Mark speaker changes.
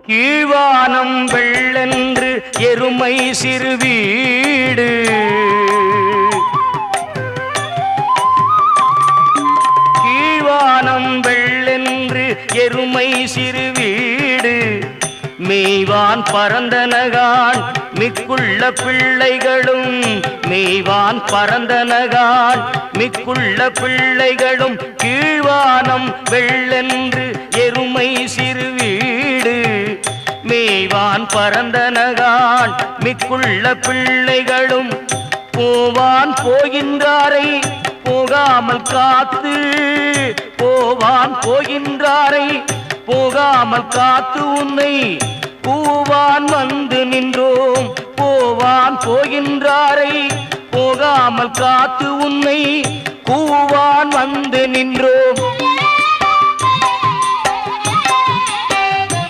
Speaker 1: கீழ்வானம் வெள்ளென்று எருமை சிறுவீடு கீழ்வானம் வெள்ளென்று எருமை சிறுவீடு மேய்வான் பரந்தனகான் மிக்குள்ள பிள்ளைகளும் மேய்வான் பரந்தனகான் மிக்குள்ள பிள்ளைகளும் கீழ்வானம் வெள்ளென்று எருமை சிறுவீடு மேய்வான் பரந்தனகான் மிக்குள்ள பிள்ளைகளும் போவான் போகின்றாரை போகாமல் காத்து போவான் போகின்றாரை போகாமல் காத்து உன்னை பூவான் வந்து நின்றோம் போவான் போகின்றாரை போகாமல் காத்து உன்னை கூவான் வந்து நின்றோம்